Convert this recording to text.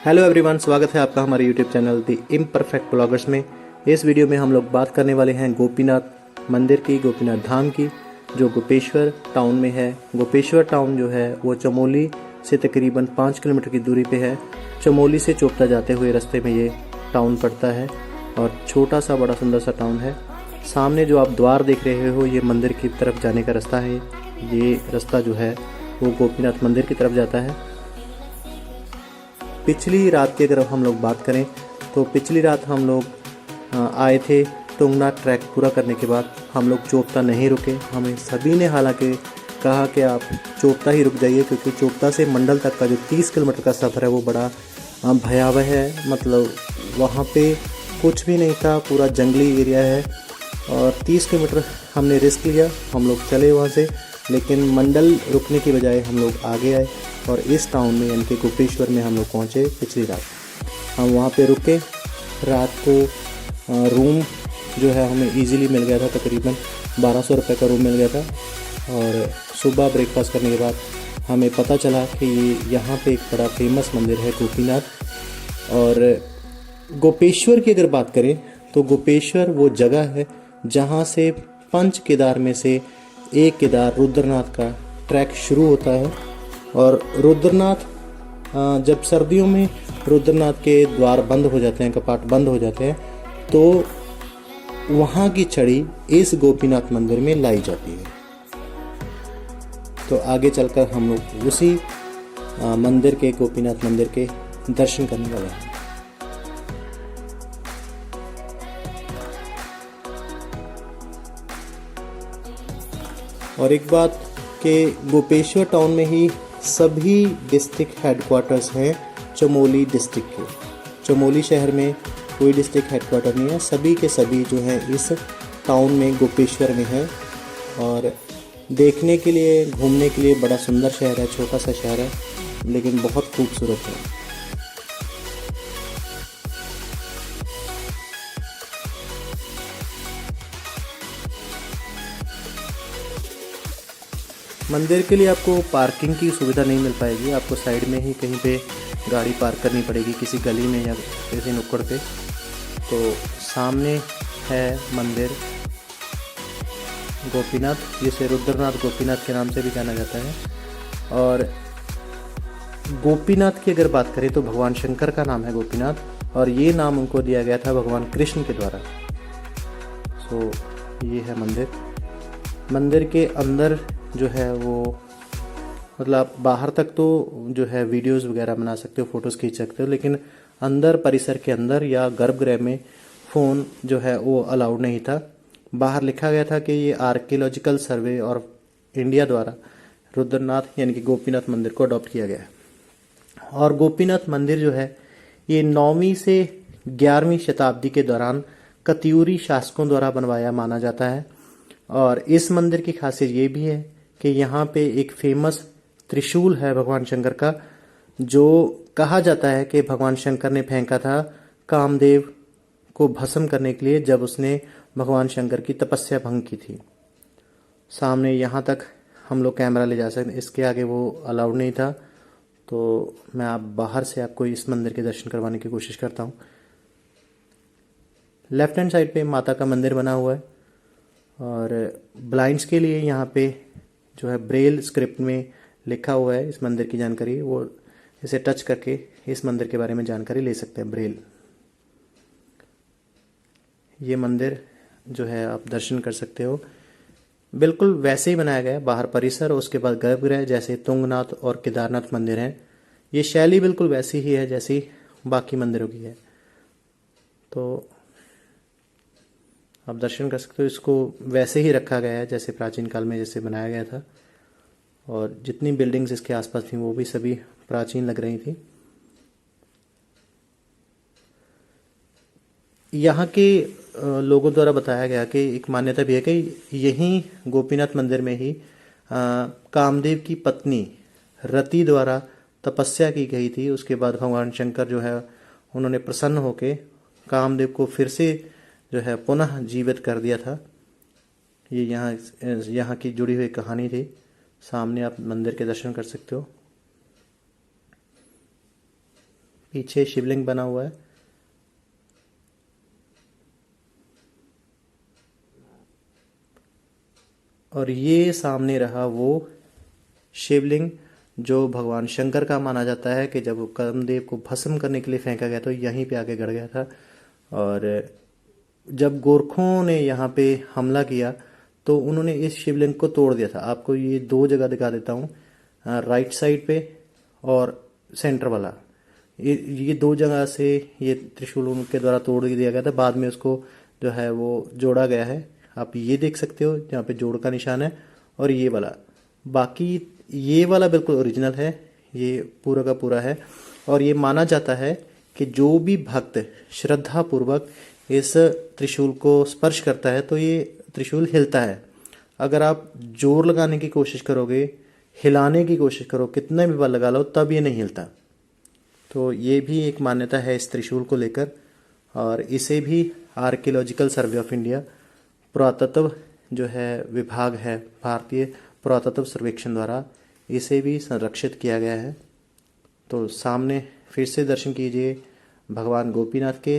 Hello everyone, स्वागत है आपका हमारे यूट्यूब चैनल दी इम्परफेक्ट ब्लॉगर्स में। इस वीडियो में हम लोग बात करने वाले हैं गोपीनाथ मंदिर की, गोपीनाथ धाम की, जो गोपेश्वर टाउन में है। गोपेश्वर टाउन जो है वो चमोली से तकरीबन 5 किलोमीटर की दूरी पे है। चमोली से चोपता जाते हुए रास्ते में ये टाउन पड़ता है और छोटा सा बड़ा सुंदर सा टाउन है। सामने जो आप द्वार देख रहे हो ये मंदिर की तरफ जाने का रास्ता है। ये रास्ता जो है वो गोपीनाथ मंदिर की तरफ जाता है। पिछली रात की अगर हम लोग बात करें तो पिछली रात हम लोग आए थे। तुंगनाथ ट्रैक पूरा करने के बाद हम लोग चोपता नहीं रुके। हमें सभी ने हालांकि कहा कि आप चोपता ही रुक जाइए, क्योंकि चोपता से मंडल तक का जो 30 किलोमीटर का सफ़र है वो बड़ा भयावह है। मतलब वहाँ पे कुछ भी नहीं था, पूरा जंगली एरिया है और 30 किलोमीटर हमने रिस्क लिया। हम लोग चले वहाँ से, लेकिन मंडल रुकने की बजाय हम लोग आगे आए और इस टाउन में यानी कि गोपेश्वर में हम लोग पहुँचे। पिछली रात हम वहाँ पे रुके। रात को रूम जो है हमें इजीली मिल गया था, तकरीबन 1200 रुपये का रूम मिल गया था। और सुबह ब्रेकफास्ट करने के बाद हमें पता चला कि यहाँ पे एक बड़ा फेमस मंदिर है गोपीनाथ। और गोपेश्वर की अगर बात करें तो गोपेश्वर वो जगह है जहाँ से 5 केदार में से एक केदार रुद्रनाथ का ट्रैक शुरू होता है। और रुद्रनाथ जब सर्दियों में रुद्रनाथ के द्वार बंद हो जाते हैं, कपाट बंद हो जाते हैं, तो वहाँ की छड़ी इस गोपीनाथ मंदिर में लाई जाती है। तो आगे चलकर हम लोग उसी मंदिर के, गोपीनाथ मंदिर के दर्शन करने वाले हैं। और एक बात कि गोपेश्वर टाउन में ही सभी डिस्ट्रिक्ट हेडक्वार्टर्स हैं चमोली डिस्ट्रिक्ट के। चमोली शहर में कोई डिस्ट्रिक्ट हेडक्वार्टर नहीं है, सभी के सभी जो हैं इस टाउन में गोपेश्वर में है। और देखने के लिए, घूमने के लिए बड़ा सुंदर शहर है, छोटा सा शहर है लेकिन बहुत खूबसूरत है। मंदिर के लिए आपको पार्किंग की सुविधा नहीं मिल पाएगी, आपको साइड में ही कहीं पे गाड़ी पार्क करनी पड़ेगी, किसी गली में या किसी नुक्कड़ पे। तो सामने है मंदिर गोपीनाथ, जिसे रुद्रनाथ गोपीनाथ के नाम से भी जाना जाता है। और गोपीनाथ की अगर बात करें तो भगवान शंकर का नाम है गोपीनाथ, और ये नाम उनको दिया गया था भगवान कृष्ण के द्वारा। सो ये है मंदिर। मंदिर के अंदर जो है वो, मतलब आप बाहर तक तो जो है वीडियोस वगैरह बना सकते हो, फ़ोटोज़ खींच सकते हो, लेकिन अंदर परिसर के अंदर या गर्भगृह में फ़ोन जो है वो अलाउड नहीं था। बाहर लिखा गया था कि ये आर्कियोलॉजिकल सर्वे और इंडिया द्वारा रुद्रनाथ यानी कि गोपीनाथ मंदिर को अडॉप्ट किया गया है। और गोपीनाथ मंदिर जो है ये 9वीं से 11वीं शताब्दी के दौरान कत्यूरी शासकों द्वारा बनवाया माना जाता है। और इस मंदिर की खासियत ये भी है कि यहाँ पे एक फेमस त्रिशूल है भगवान शंकर का, जो कहा जाता है कि भगवान शंकर ने फेंका था कामदेव को भस्म करने के लिए, जब उसने भगवान शंकर की तपस्या भंग की थी। सामने यहाँ तक हम लोग कैमरा ले जा सकते, इसके आगे वो अलाउड नहीं था। तो मैं आप बाहर से आपको इस मंदिर के दर्शन करवाने की कोशिश करता हूँ। लेफ्ट हैंड साइड पे माता का मंदिर बना हुआ है और ब्लाइंड्स के लिए यहाँ पे जो है ब्रेल स्क्रिप्ट में लिखा हुआ है इस मंदिर की जानकारी। वो इसे टच करके इस मंदिर के बारे में जानकारी ले सकते हैं, ब्रेल। ये मंदिर जो है आप दर्शन कर सकते हो, बिल्कुल वैसे ही बनाया गया है। बाहर परिसर और उसके बाद गर्भगृह जैसे तुंगनाथ और केदारनाथ मंदिर हैं। ये शैली बिल्कुल वैसी ही है जैसी बाकी मंदिरों की है। तो आप दर्शन कर सकते हो। इसको वैसे ही रखा गया है जैसे प्राचीन काल में जैसे बनाया गया था, और जितनी बिल्डिंग्स इसके आसपास थी वो भी सभी प्राचीन लग रही थी। यहाँ के लोगों द्वारा बताया गया कि एक मान्यता भी है कि यहीं गोपीनाथ मंदिर में ही कामदेव की पत्नी रति द्वारा तपस्या की गई थी। उसके बाद भगवान शंकर जो है उन्होंने प्रसन्न होकर कामदेव को फिर से जो है पुनः जीवित कर दिया था। ये यहाँ की जुड़ी हुई कहानी थी। सामने आप मंदिर के दर्शन कर सकते हो। पीछे शिवलिंग बना हुआ है। और ये सामने रहा वो शिवलिंग जो भगवान शंकर का माना जाता है कि जब वो कामदेव को भस्म करने के लिए फेंका गया तो यहीं पे आके गड़ गया था। और जब गोरखों ने यहाँ पे हमला किया तो उन्होंने इस शिवलिंग को तोड़ दिया था। आपको ये दो जगह दिखा देता हूँ, राइट साइड पे और सेंटर वाला, ये दो जगह से ये त्रिशूल उनके द्वारा तोड़ दिया गया था। बाद में उसको जो है वो जोड़ा गया है। आप ये देख सकते हो जहाँ पे जोड़ का निशान है। और ये वाला, बाकी ये वाला बिल्कुल ओरिजिनल है, ये पूरा का पूरा है। और ये माना जाता है कि जो भी भक्त श्रद्धा पूर्वक इस त्रिशूल को स्पर्श करता है तो ये त्रिशूल हिलता है। अगर आप जोर लगाने की कोशिश करोगे, हिलाने की कोशिश करो, कितने भी बार लगा लो, तब ये नहीं हिलता। तो ये भी एक मान्यता है इस त्रिशूल को लेकर। और इसे भी आर्कियोलॉजिकल सर्वे ऑफ इंडिया, पुरातत्व जो है विभाग है भारतीय पुरातत्व सर्वेक्षण द्वारा, इसे भी संरक्षित किया गया है। तो सामने फिर से दर्शन कीजिए भगवान गोपीनाथ के,